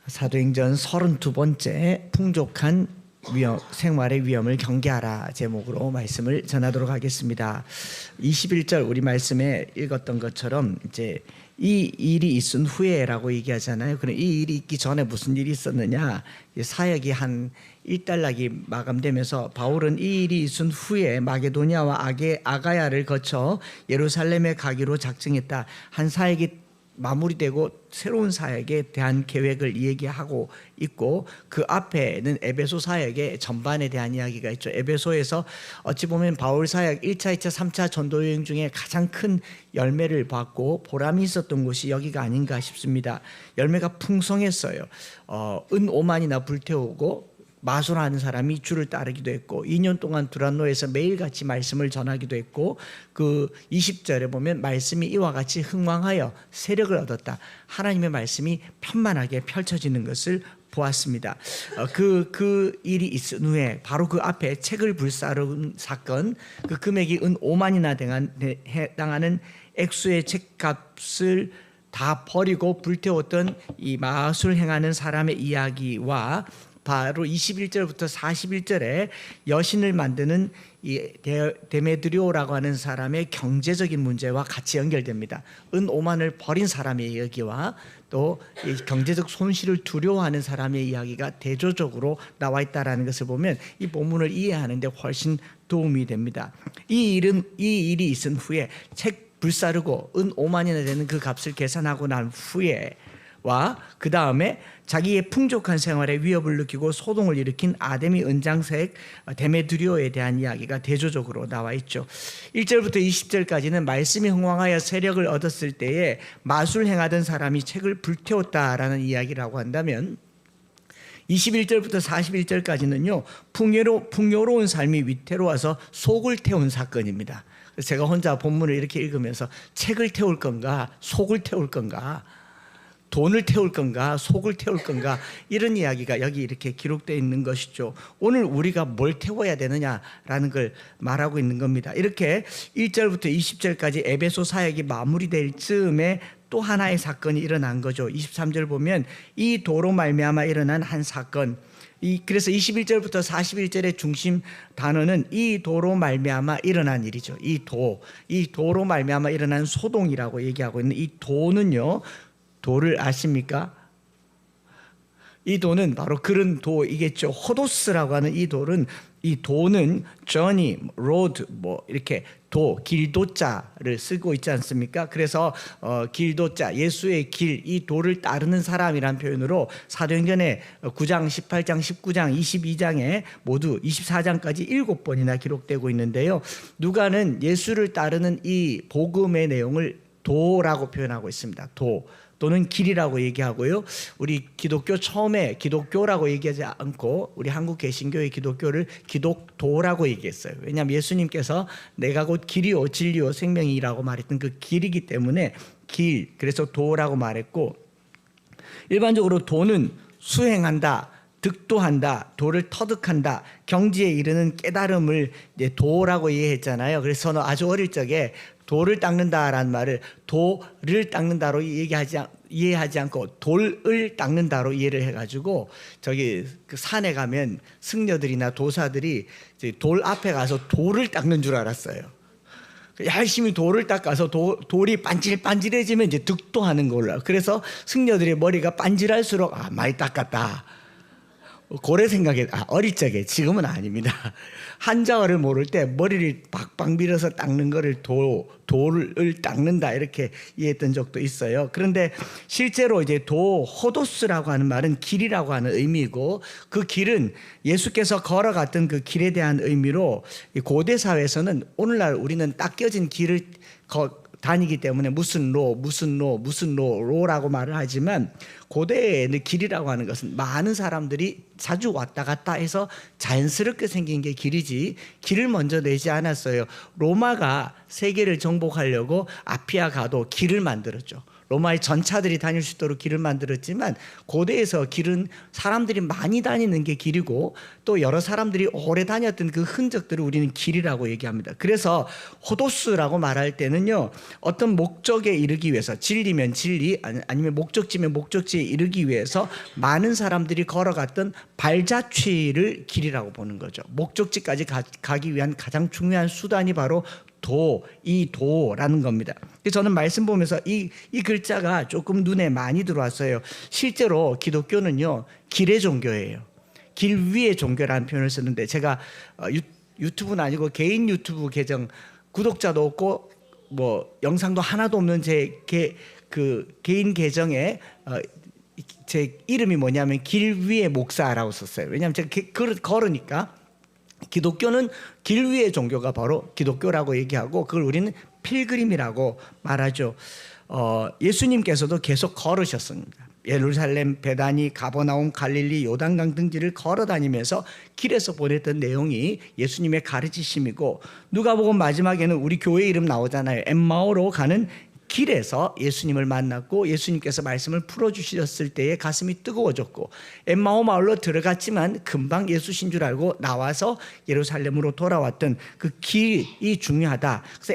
사도행전 32번째 풍족한 생활의 위험을 경계하라 제목으로 말씀을 전하도록 하겠습니다. 21절 우리 말씀에 읽었던 것처럼 이제 이 일이 있은 후에라고 얘기하잖아요. 그럼 이 일이 있기 전에 무슨 일이 있었느냐? 사역이 한 1달락이 마감되면서 바울은 이 일이 있은 후에 마게도냐와 아가야를 거쳐 예루살렘에 가기로 작정했다. 한 사역이 마무리되고 새로운 사역에 대한 계획을 얘기하고 있고, 그 앞에는 에베소 사역의 전반에 대한 이야기가 있죠. 에베소에서 어찌 보면 바울 사역 1차, 2차, 3차 전도 여행 중에 가장 큰 열매를 받고 보람이 있었던 곳이 여기가 아닌가 싶습니다. 열매가 풍성했어요. 은 5만이나 불태우고 마술하는 사람이 주를 따르기도 했고, 2년 동안 두란노에서 매일같이 말씀을 전하기도 했고, 그 20절에 보면 말씀이 이와 같이 흥왕하여 세력을 얻었다. 하나님의 말씀이 편만하게 펼쳐지는 것을 보았습니다. 그 일이 있은 후에 바로 그 앞에 책을 불사른 사건, 그 금액이 은 5만이나 해당하는 액수의 책값을 다 버리고 불태웠던 이 마술 행하는 사람의 이야기와 바로 21절부터 41절에 여신을 만드는 이 데메드리오라고 하는 사람의 경제적인 문제와 같이 연결됩니다. 은 5만을 버린 사람의 이야기와 또 경제적 손실을 두려워하는 사람의 이야기가 대조적으로 나와 있다는 것을 보면 이 본문을 이해하는 데 훨씬 도움이 됩니다. 이 일이 있은 후에 책 불사르고 은 5만이나 되는 그 값을 계산하고 난 후에 그 다음에 자기의 풍족한 생활에 위협을 느끼고 소동을 일으킨 아데미 은장색 데메드리오에 대한 이야기가 대조적으로 나와 있죠. 1절부터 20절까지는 말씀이 흥왕하여 세력을 얻었을 때에 마술 행하던 사람이 책을 불태웠다라는 이야기라고 한다면, 21절부터 41절까지는요 풍요로운 삶이 위태로워서 속을 태운 사건입니다. 제가 혼자 본문을 이렇게 읽으면서 책을 태울 건가, 속을 태울 건가, 돈을 태울 건가, 속을 태울 건가, 이런 이야기가 여기 이렇게 기록되어 있는 것이죠. 오늘 우리가 뭘 태워야 되느냐라는 걸 말하고 있는 겁니다. 이렇게 1절부터 20절까지 에베소 사역이 마무리될 즈음에 또 하나의 사건이 일어난 거죠. 23절 보면 이 도로 말미암아 일어난 한 사건, 그래서 21절부터 41절의 중심 단어는 이 도로 말미암아 일어난 일이죠. 이 도로 말미암아 일어난 소동이라고 얘기하고 있는 이 도는요, 도를 아십니까? 이 도는 바로 그런 도이겠죠. 호도스라고 하는 이 도는 journey, road, 이렇게 길도자를 쓰고 있지 않습니까? 그래서 길도자, 예수의 길, 이 도를 따르는 사람이란 표현으로 사도행전의 9장, 18장, 19장, 22장에 모두 24장까지 7번이나 기록되고 있는데요. 누가는 예수를 따르는 이 복음의 내용을 도라고 표현하고 있습니다. 또는 길이라고 얘기하고요. 우리 기독교 처음에 기독교라고 얘기하지 않고 우리 한국 개신교의 기독교를 기독도라고 얘기했어요. 왜냐하면 예수님께서 내가 곧 길이요 진리요 생명이라고 말했던 그 길이기 때문에 그래서 도라고 말했고, 일반적으로 도는 수행한다, 득도한다, 도를 터득한다, 경지에 이르는 깨달음을 이제 도라고 이해했잖아요. 그래서 저는 아주 어릴 적에 돌을 닦는다라는 말을 도를 닦는다로 이해하지 않고 돌을 닦는다로 이해를 해가지고, 저기 그 산에 가면 승려들이나 도사들이 이제 돌 앞에 가서 돌을 닦는 줄 알았어요. 열심히 돌을 닦아서 돌이 반질반질해지면 이제 득도하는 걸로. 그래서 승려들의 머리가 반질할수록 많이 닦았다, 고래 생각에 어릴 적에, 지금은 아닙니다. 한자어를 모를 때 머리를 박박 밀어서 닦는 거를 돌을 닦는다 이렇게 이해했던 적도 있어요. 그런데 실제로 이제 호도스라고 하는 말은 길이라고 하는 의미고, 그 길은 예수께서 걸어갔던 그 길에 대한 의미로 고대 사회에서는 오늘날 우리는 닦여진 길을 다니기 때문에 무슨 로라고 말을 하지만, 고대에는 길이라고 하는 것은 많은 사람들이 자주 왔다 갔다 해서 자연스럽게 생긴 게 길이지, 길을 먼저 내지 않았어요. 로마가 세계를 정복하려고 아피아 가도 길을 만들었죠. 로마의 전차들이 다닐 수 있도록 길을 만들었지만 고대에서 길은 사람들이 많이 다니는 게 길이고 또 여러 사람들이 오래 다녔던 그 흔적들을 우리는 길이라고 얘기합니다. 그래서 호도스라고 말할 때는요, 어떤 목적에 이르기 위해서, 진리면 진리 아니면 목적지면 목적지에 이르기 위해서 많은 사람들이 걸어갔던 발자취를 길이라고 보는 거죠. 목적지까지 가기 위한 가장 중요한 수단이 바로 이 도라는 겁니다. 저는 말씀 보면서 이 글자가 조금 눈에 많이 들어왔어요. 실제로 기독교는요, 길의 종교예요. 길 위의 종교라는 표현을 쓰는데, 제가 유튜브는 아니고 개인 유튜브 계정, 구독자도 없고 뭐 영상도 하나도 없는 제 개인 계정에 제 이름이 뭐냐면 길 위의 목사라고 썼어요. 왜냐하면 제가 걸으니까 기독교는 길 위의 종교가 바로 기독교라고 얘기하고, 그걸 우리는 필그림이라고 말하죠. 예수님께서도 계속 걸으셨습니다. 예루살렘, 베다니, 가버나움, 갈릴리, 요단강 등지를 걸어 다니면서 길에서 보냈던 내용이 예수님의 가르치심이고, 누가복음 마지막에는 우리 교회 이름 나오잖아요. 엠마오로 가는 길에서 예수님을 만났고 예수님께서 말씀을 풀어주셨을 때에 가슴이 뜨거워졌고, 엠마오 마을로 들어갔지만 금방 예수신 줄 알고 나와서 예루살렘으로 돌아왔던 그 길이 중요하다. 그래서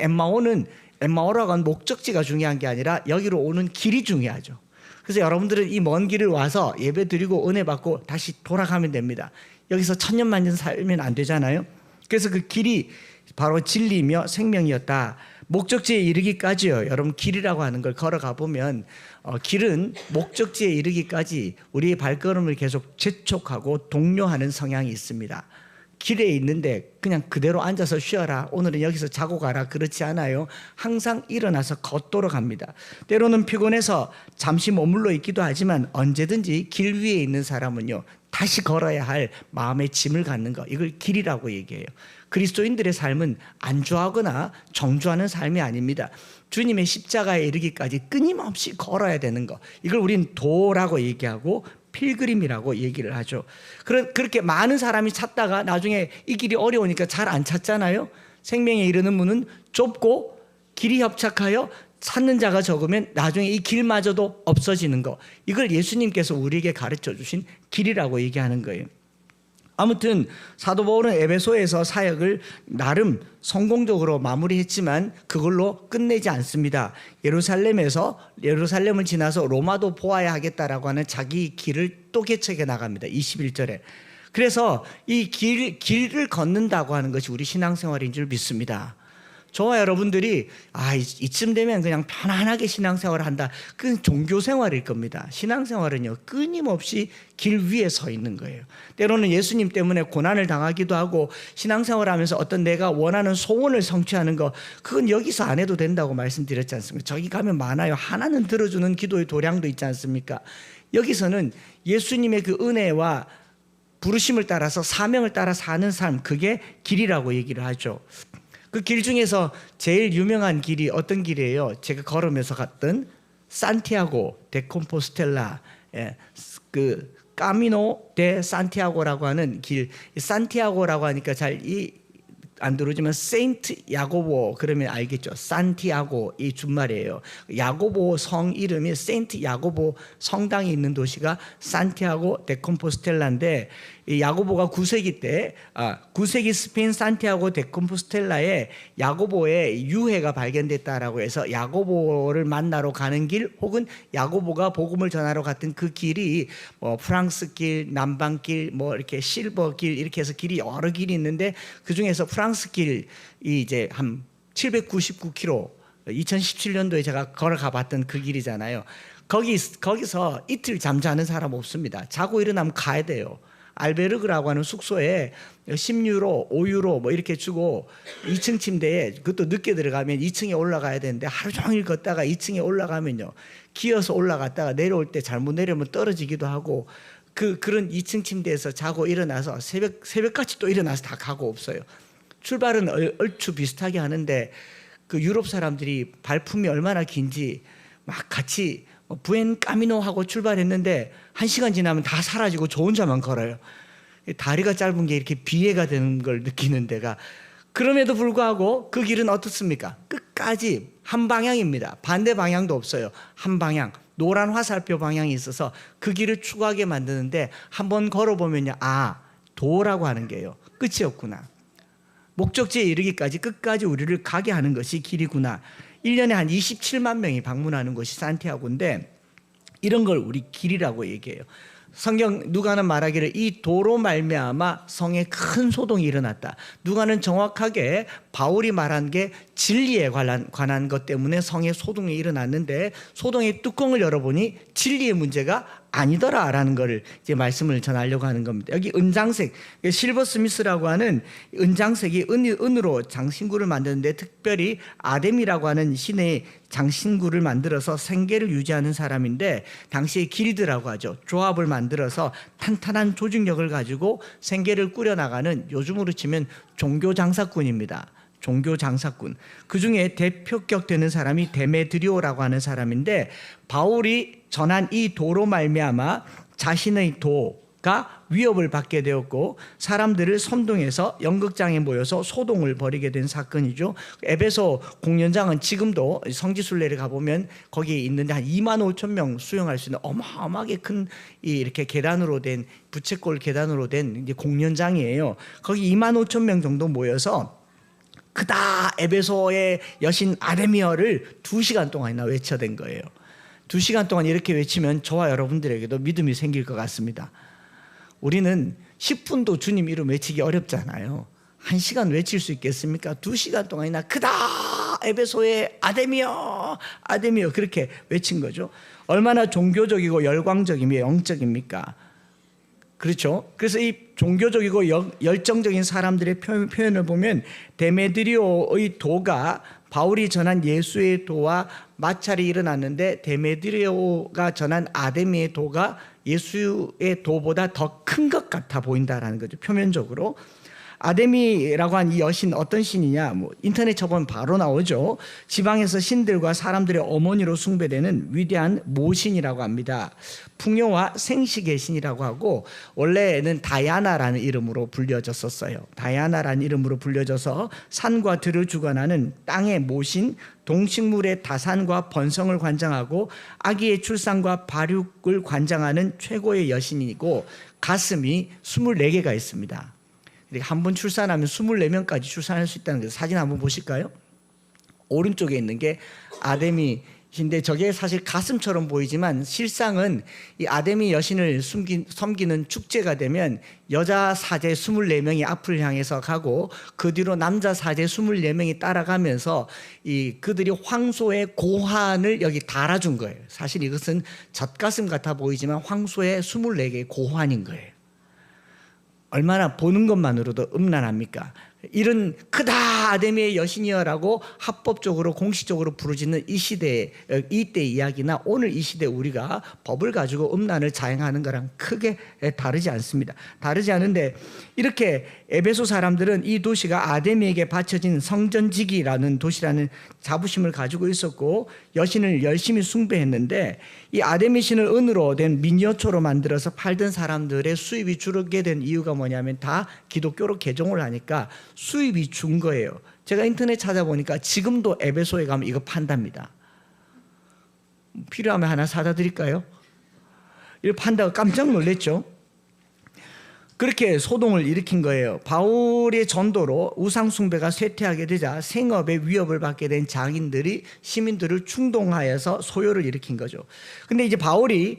엠마오라고 하는 목적지가 중요한 게 아니라 여기로 오는 길이 중요하죠. 그래서 여러분들은 이 먼 길을 와서 예배 드리고 은혜 받고 다시 돌아가면 됩니다. 여기서 천년만년 살면 안 되잖아요. 그래서 그 길이 바로 진리며 생명이었다. 목적지에 이르기까지요. 여러분, 길이라고 하는 걸 걸어가 보면 길은 목적지에 이르기까지 우리의 발걸음을 계속 재촉하고 독려하는 성향이 있습니다. 길에 있는데 그냥 그대로 앉아서 쉬어라, 오늘은 여기서 자고 가라, 그렇지 않아요. 항상 일어나서 걷도록 합니다. 때로는 피곤해서 잠시 머물러 있기도 하지만 언제든지 길 위에 있는 사람은요, 다시 걸어야 할 마음의 짐을 갖는 것, 이걸 길이라고 얘기해요. 그리스도인들의 삶은 안주하거나 정주하는 삶이 아닙니다. 주님의 십자가에 이르기까지 끊임없이 걸어야 되는 것, 이걸 우린 도라고 얘기하고 필그림이라고 얘기를 하죠. 그렇게 많은 사람이 찾다가 나중에 이 길이 어려우니까 잘 안 찾잖아요. 생명에 이르는 문은 좁고 길이 협착하여 찾는 자가 적으면 나중에 이 길마저도 없어지는 거, 이걸 예수님께서 우리에게 가르쳐 주신 길이라고 얘기하는 거예요. 아무튼 사도 바울은 에베소에서 사역을 나름 성공적으로 마무리했지만 그걸로 끝내지 않습니다. 예루살렘을 지나서 로마도 보아야 하겠다라고 하는 자기 길을 또 개척해 나갑니다. 21절에. 그래서 이 길을 걷는다고 하는 것이 우리 신앙생활인 줄 믿습니다. 저와 여러분들이 이쯤 되면 그냥 편안하게 신앙생활을 한다, 그건 종교생활일 겁니다. 신앙생활은요, 끊임없이 길 위에 서 있는 거예요. 때로는 예수님 때문에 고난을 당하기도 하고, 신앙생활하면서 어떤 내가 원하는 소원을 성취하는 거, 그건 여기서 안 해도 된다고 말씀드렸지 않습니까? 저기 가면 많아요. 하나는 들어주는 기도의 도량도 있지 않습니까? 여기서는 예수님의 그 은혜와 부르심을 따라서 사명을 따라 사는 삶, 그게 길이라고 얘기를 하죠. 그 길 중에서 제일 유명한 길이 어떤 길이에요? 제가 걸으면서 갔던 산티아고 데 콤포스텔라, 그 까미노 데 산티아고라고 하는 길. 산티아고라고 하니까 잘 안 들어오지만 세인트 야고보 그러면 알겠죠. 산티아고, 이 준말이에요. 야고보 성 이름이 세인트 야고보 성당이 있는 도시가 산티아고 데 콤포스텔라인데, 이 야고보가 9세기 스페인 산티아고 데 콤포스텔라에 야고보의 유해가 발견됐다라고 해서 야고보를 만나러 가는 길, 혹은 야고보가 복음을 전하러 갔던 그 길이 프랑스 길, 남방 길, 이렇게 실버 길, 이렇게 해서 길이 여러 길이 있는데, 그 중에서 프랑스 길이 이제 한 799km, 2017년도에 제가 걸어가 봤던 그 길이잖아요. 거기서 이틀 잠자는 사람 없습니다. 자고 일어나면 가야 돼요. 알베르그라고 하는 숙소에 10유로, 5유로 이렇게 주고 2층 침대에, 그것도 늦게 들어가면 2층에 올라가야 되는데, 하루 종일 걷다가 2층에 올라가면요, 기어서 올라갔다가 내려올 때 잘못 내려오면 떨어지기도 하고, 그런 2층 침대에서 자고 일어나서 새벽까지 또 일어나서 다 가고 없어요. 출발은 얼추 비슷하게 하는데, 그 유럽 사람들이 발품이 얼마나 긴지 막 같이 부엔 까미노하고 출발했는데 1시간 지나면 다 사라지고 저 혼자만 걸어요. 다리가 짧은 게 이렇게 비애가 되는 걸 느끼는 데가, 그럼에도 불구하고 그 길은 어떻습니까? 끝까지 한 방향입니다. 반대 방향도 없어요. 한 방향. 노란 화살표 방향이 있어서 그 길을 추구하게 만드는데 한번 걸어보면요. 도라고 하는 게요. 끝이 없구나. 목적지에 이르기까지 끝까지 우리를 가게 하는 것이 길이구나. 1년에 한 27만 명이 방문하는 곳이 산티아고인데 이런 걸 우리 길이라고 얘기해요. 성경 누가는 말하기를 이 도로 말미암아 성에 큰 소동이 일어났다. 누가는 정확하게 바울이 말한 게 진리에 관한 것 때문에 성에 소동이 일어났는데 소동의 뚜껑을 열어보니 진리의 문제가 아니더라라는 것을 이제 말씀을 전하려고 하는 겁니다. 여기 은장색, 실버 스미스라고 하는 은장색이 은으로 장신구를 만드는데 특별히 아뎀이라고 하는 신의 장신구를 만들어서 생계를 유지하는 사람인데 당시에 길드라고 하죠. 조합을 만들어서 탄탄한 조직력을 가지고 생계를 꾸려나가는 요즘으로 치면 종교 장사꾼입니다. 종교 장사꾼. 그 중에 대표격 되는 사람이 데메드리오라고 하는 사람인데 바울이 전한 이 도로 말미암아 자신의 도가 위협을 받게 되었고 사람들을 선동해서 연극장에 모여서 소동을 벌이게 된 사건이죠. 에베소 공연장은 지금도 성지순례를 가보면 거기에 있는데 한 2만 5천 명 수용할 수 있는 어마어마하게 큰 이렇게 계단으로 된 부채꼴 계단으로 된 이제 공연장이에요. 거기 2만 5천 명 정도 모여서 크다 에베소의 여신 아데미어를 2시간 동안이나 외쳐댄 거예요. 2시간 동안 이렇게 외치면 저와 여러분들에게도 믿음이 생길 것 같습니다. 우리는 10분도 주님 이름 외치기 어렵잖아요. 1시간 외칠 수 있겠습니까? 2시간 동안이나 크다 에베소의 아데미어 아데미어 그렇게 외친 거죠. 얼마나 종교적이고 열광적이며 영적입니까? 그렇죠. 그래서 이 종교적이고 열정적인 사람들의 표현을 보면 데메드리오의 도가 바울이 전한 예수의 도와 마찰이 일어났는데 데메드리오가 전한 아데미의 도가 예수의 도보다 더 큰 것 같아 보인다라는 거죠. 표면적으로. 아데미라고 한 이 여신 어떤 신이냐? 인터넷 쳐보면 바로 나오죠. 지방에서 신들과 사람들의 어머니로 숭배되는 위대한 모신이라고 합니다. 풍요와 생식의 신이라고 하고 원래는 다이아나라는 이름으로 불려졌었어요. 다이아나라는 이름으로 불려져서 산과 들을 주관하는 땅의 모신, 동식물의 다산과 번성을 관장하고 아기의 출산과 발육을 관장하는 최고의 여신이고 가슴이 24개가 있습니다. 한 번 출산하면 24명까지 출산할 수 있다는 거예요. 사진 한번 보실까요? 오른쪽에 있는 게 아데미인데 저게 사실 가슴처럼 보이지만 실상은 이 아데미 여신을 섬기는 축제가 되면 여자 사제 24명이 앞을 향해서 가고 그 뒤로 남자 사제 24명이 따라가면서 그들이 황소의 고환을 여기 달아준 거예요. 사실 이것은 젖가슴 같아 보이지만 황소의 24개의 고환인 거예요. 얼마나 보는 것만으로도 음란합니까? 이런 크다 아데미의 여신이여라고 합법적으로 공식적으로 부르짖는 이때 이야기나 오늘 이 시대 우리가 법을 가지고 음란을 자행하는 거랑 크게 다르지 않습니다. 다르지 않은데 이렇게 에베소 사람들은 이 도시가 아데미에게 바쳐진 성전지기라는 도시라는 자부심을 가지고 있었고 여신을 열심히 숭배했는데 이 아데미 신을 은으로 된 미니어처로 만들어서 팔던 사람들의 수입이 줄게 된 이유가 뭐냐면 다 기독교로 개종을 하니까 수입이 준 거예요. 제가 인터넷 찾아보니까 지금도 에베소에 가면 이거 판답니다. 필요하면 하나 사다 드릴까요? 이거 판다고 깜짝 놀랐죠. 그렇게 소동을 일으킨 거예요. 바울의 전도로 우상숭배가 쇠퇴하게 되자 생업의 위협을 받게 된 장인들이 시민들을 충동하여서 소요를 일으킨 거죠. 근데 이제 바울이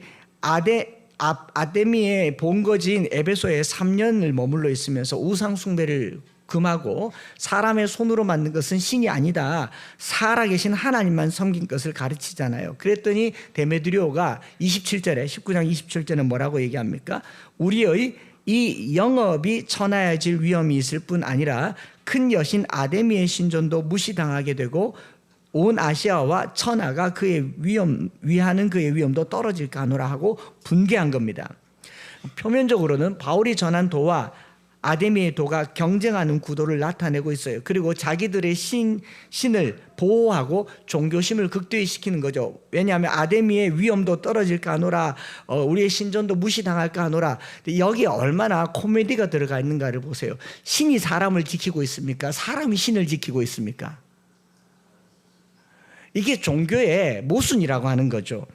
아데미의 본거지인 에베소에 3년을 머물러 있으면서 우상숭배를 금하고 사람의 손으로 만든 것은 신이 아니다. 살아계신 하나님만 섬긴 것을 가르치잖아요. 그랬더니 데메드리오가 27절에 19장 27절에 뭐라고 얘기합니까? 우리의 이 영업이 천하여질 위험이 있을 뿐 아니라 큰 여신 아데미의 신전도 무시당하게 되고 온 아시아와 천하가 위하는 그의 위험도 떨어질까 하노라 하고 분개한 겁니다. 표면적으로는 바울이 전한 도와 아데미의 도가 경쟁하는 구도를 나타내고 있어요. 그리고 자기들의 신을 보호하고 종교심을 극대화시키는 거죠. 왜냐하면 아데미의 위엄도 떨어질까 하노라, 우리의 신전도 무시당할까 하노라. 여기에 얼마나 코미디가 들어가 있는가를 보세요. 신이 사람을 지키고 있습니까? 사람이 신을 지키고 있습니까? 이게 종교의 모순이라고 하는 거죠.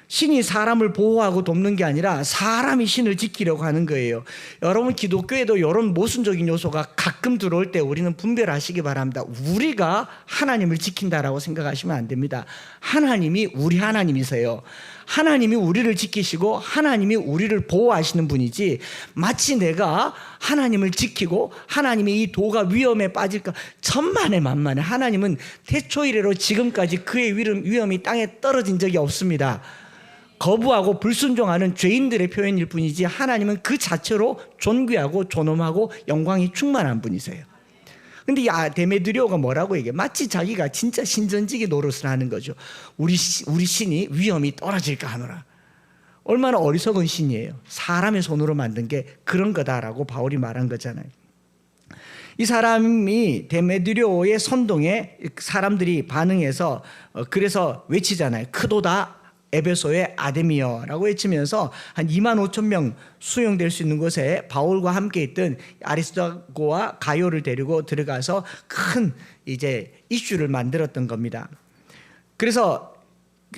신이 사람을 보호하고 돕는 게 아니라 사람이 신을 지키려고 하는 거예요. 여러분, 기독교에도 이런 모순적인 요소가 가끔 들어올 때 우리는 분별하시기 바랍니다. 우리가 하나님을 지킨다라고 생각하시면 안 됩니다. 하나님이 우리 하나님이세요. 하나님이 우리를 지키시고 하나님이 우리를 보호하시는 분이지, 마치 내가 하나님을 지키고 하나님의 이 도가 위험에 빠질까, 천만에 만만해. 하나님은 태초 이래로 지금까지 그의 위험이 땅에 떨어진 적이 없습니다. 거부하고 불순종하는 죄인들의 표현일 뿐이지, 하나님은 그 자체로 존귀하고 존엄하고 영광이 충만한 분이세요. 근데 이 데메드리오가 뭐라고 얘기해? 마치 자기가 진짜 신전지기 노릇을 하는 거죠. 우리 신이 위험이 떨어질까 하노라. 얼마나 어리석은 신이에요. 사람의 손으로 만든 게 그런 거다라고 바울이 말한 거잖아요. 이 사람이 데메드리오의 선동에 사람들이 반응해서 그래서 외치잖아요. 크도다 에베소의 아데미어라고 외치면서 한 2만 5천 명 수용될 수 있는 곳에 바울과 함께 있던 아리스토고와 가요를 데리고 들어가서 큰 이제 이슈를 만들었던 겁니다. 그래서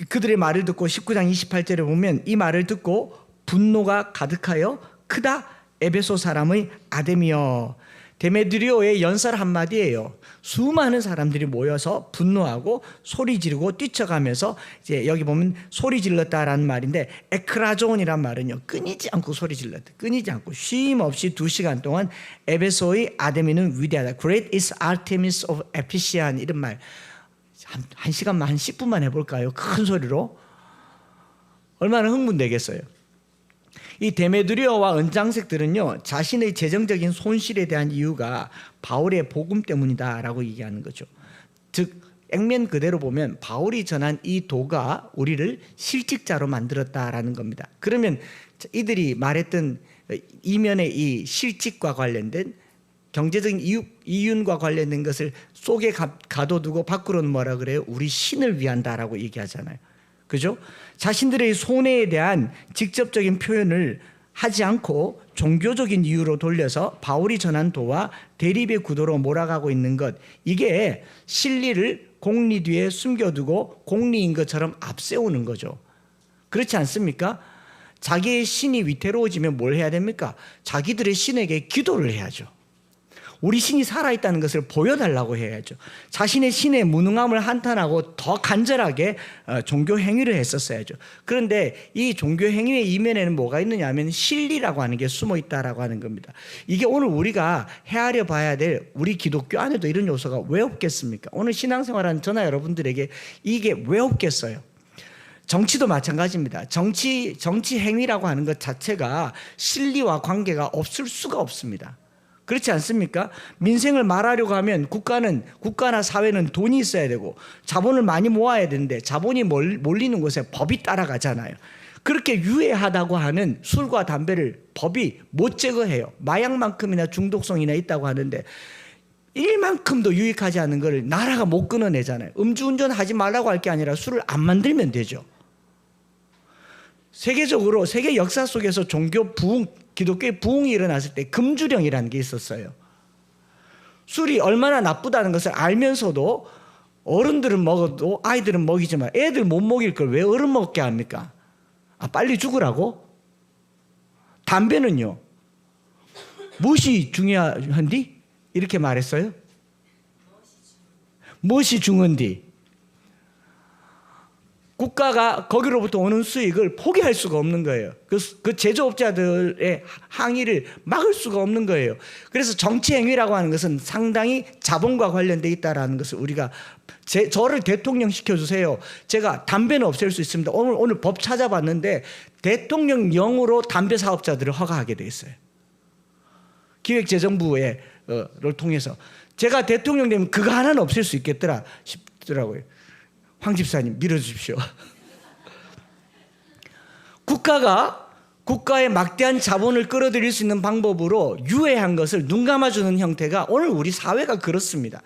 그들의 말을 듣고 19장 28절에 보면 이 말을 듣고 분노가 가득하여 크다 에베소 사람의 아데미어. 데메드리오의 연설 한마디예요. 수많은 사람들이 모여서 분노하고 소리 지르고 뛰쳐가면서, 이제 여기 보면 소리 질렀다라는 말인데, 에크라존이란 말은요, 끊이지 않고 소리 질렀다. 끊이지 않고 쉼 없이 2시간 동안 에베소의 아데미는 위대하다. Great is Artemis of Ephesus. 이런 말 한 시간만, 한 10분만 해볼까요? 큰 소리로. 얼마나 흥분되겠어요. 이 데메드리오와 은장색들은요, 자신의 재정적인 손실에 대한 이유가 바울의 복음 때문이다라고 얘기하는 거죠. 즉 액면 그대로 보면 바울이 전한 이 도가 우리를 실직자로 만들었다라는 겁니다. 그러면 이들이 말했던 이면의 이 실직과 관련된 경제적인 이윤과 관련된 것을 속에 가둬두고 밖으로는 뭐라 그래요? 우리 신을 위한다라고 얘기하잖아요. 그죠? 자신들의 손해에 대한 직접적인 표현을 하지 않고 종교적인 이유로 돌려서 바울이 전한 도와 대립의 구도로 몰아가고 있는 것, 이게 진리를 공리 뒤에 숨겨두고 공리인 것처럼 앞세우는 거죠. 그렇지 않습니까? 자기의 신이 위태로워지면 뭘 해야 됩니까? 자기들의 신에게 기도를 해야죠. 우리 신이 살아있다는 것을 보여달라고 해야죠. 자신의 신의 무능함을 한탄하고 더 간절하게 종교 행위를 했었어야죠. 그런데 이 종교 행위의 이면에는 뭐가 있느냐 하면 실리라고 하는 게 숨어 있다라고 하는 겁니다. 이게 오늘 우리가 헤아려 봐야 될, 우리 기독교 안에도 이런 요소가 왜 없겠습니까? 오늘 신앙생활하는 저나 여러분들에게 이게 왜 없겠어요? 정치도 마찬가지입니다. 정치 행위라고 하는 것 자체가 실리와 관계가 없을 수가 없습니다. 그렇지 않습니까? 민생을 말하려고 하면 국가나 사회는 돈이 있어야 되고 자본을 많이 모아야 되는데, 자본이 몰리는 곳에 법이 따라가잖아요. 그렇게 유해하다고 하는 술과 담배를 법이 못 제거해요. 마약만큼이나 중독성이나 있다고 하는데 1만큼도 유익하지 않은 걸 나라가 못 끊어내잖아요. 음주운전 하지 말라고 할 게 아니라 술을 안 만들면 되죠. 세계적으로 세계 역사 속에서 기독교의 부흥이 일어났을 때 금주령이라는 게 있었어요. 술이 얼마나 나쁘다는 것을 알면서도 어른들은 먹어도 아이들은 먹이지만 애들 못 먹일 걸 왜 어른 먹게 합니까? 빨리 죽으라고? 담배는요, 무엇이 중요한디? 이렇게 말했어요. 무엇이 중요한디? 국가가 거기로부터 오는 수익을 포기할 수가 없는 거예요. 그 제조업자들의 항의를 막을 수가 없는 거예요. 그래서 정치행위라고 하는 것은 상당히 자본과 관련되어 있다는 것을 우리가, 저를 대통령 시켜주세요. 제가 담배는 없앨 수 있습니다. 오늘 법 찾아봤는데 대통령령으로 담배 사업자들을 허가하게 돼 있어요. 기획재정부를 통해서. 제가 대통령 되면 그거 하나는 없앨 수 있겠더라 싶더라고요. 황 집사님 밀어주십시오. 국가가 국가의 막대한 자본을 끌어들일 수 있는 방법으로 유해한 것을 눈 감아주는 형태가 오늘 우리 사회가 그렇습니다.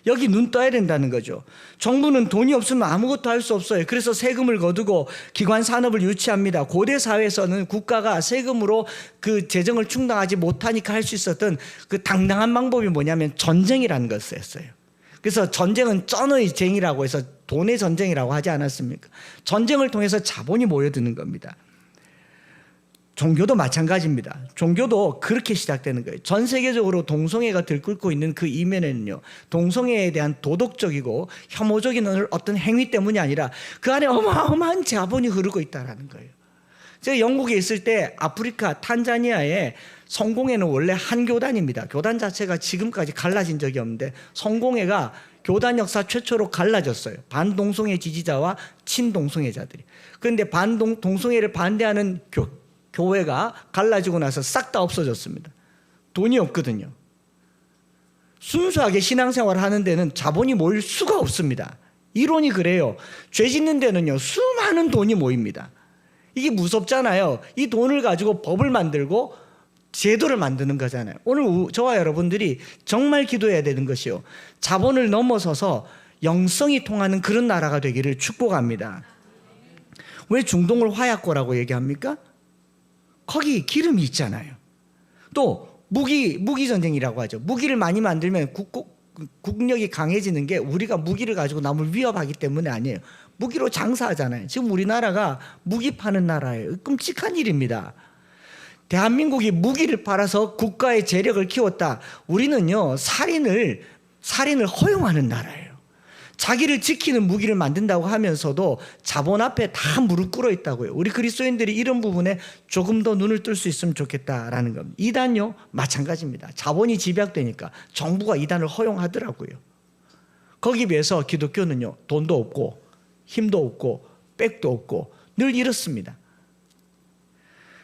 여기 눈 떠야 된다는 거죠. 정부는 돈이 없으면 아무것도 할 수 없어요. 그래서 세금을 거두고 기관 산업을 유치합니다. 고대 사회에서는 국가가 세금으로 그 재정을 충당하지 못하니까 할 수 있었던 그 당당한 방법이 뭐냐면 전쟁이라는 것을 했어요. 그래서 전쟁은 쩐의 쟁이라고 해서 돈의 전쟁이라고 하지 않았습니까? 전쟁을 통해서 자본이 모여드는 겁니다. 종교도 마찬가지입니다. 종교도 그렇게 시작되는 거예요. 전 세계적으로 동성애가 들끓고 있는 그 이면에는요, 동성애에 대한 도덕적이고 혐오적인 어떤 행위 때문이 아니라 그 안에 어마어마한 자본이 흐르고 있다는 거예요. 제가 영국에 있을 때 아프리카 탄자니아의 성공회는 원래 한 교단입니다. 교단 자체가 지금까지 갈라진 적이 없는데 성공회가 교단 역사 최초로 갈라졌어요. 반동성애 지지자와 친동성애자들이. 그런데 동성애를 반대하는 교회가 갈라지고 나서 싹 다 없어졌습니다. 돈이 없거든요. 순수하게 신앙생활을 하는 데는 자본이 모일 수가 없습니다. 이론이 그래요. 죄 짓는 데는요, 수많은 돈이 모입니다. 이게 무섭잖아요. 이 돈을 가지고 법을 만들고 제도를 만드는 거잖아요. 오늘 저와 여러분들이 정말 기도해야 되는 것이요, 자본을 넘어서서 영성이 통하는 그런 나라가 되기를 축복합니다. 왜 중동을 화약고라고 얘기합니까? 거기 기름이 있잖아요. 또 무기 전쟁이라고 하죠. 무기를 많이 만들면 국력이 강해지는 게 우리가 무기를 가지고 남을 위협하기 때문에 아니에요. 무기로 장사하잖아요. 지금 우리나라가 무기 파는 나라예요. 끔찍한 일입니다. 대한민국이 무기를 팔아서 국가의 재력을 키웠다. 우리는요, 살인을 허용하는 나라예요. 자기를 지키는 무기를 만든다고 하면서도 자본 앞에 다 무릎 꿇어 있다고요. 우리 그리스도인들이 이런 부분에 조금 더 눈을 뜰 수 있으면 좋겠다라는 겁니다. 이단요, 마찬가지입니다. 자본이 집약되니까 정부가 이단을 허용하더라고요. 거기에 비해서 기독교는요, 돈도 없고 힘도 없고 백도 없고 늘 이렇습니다.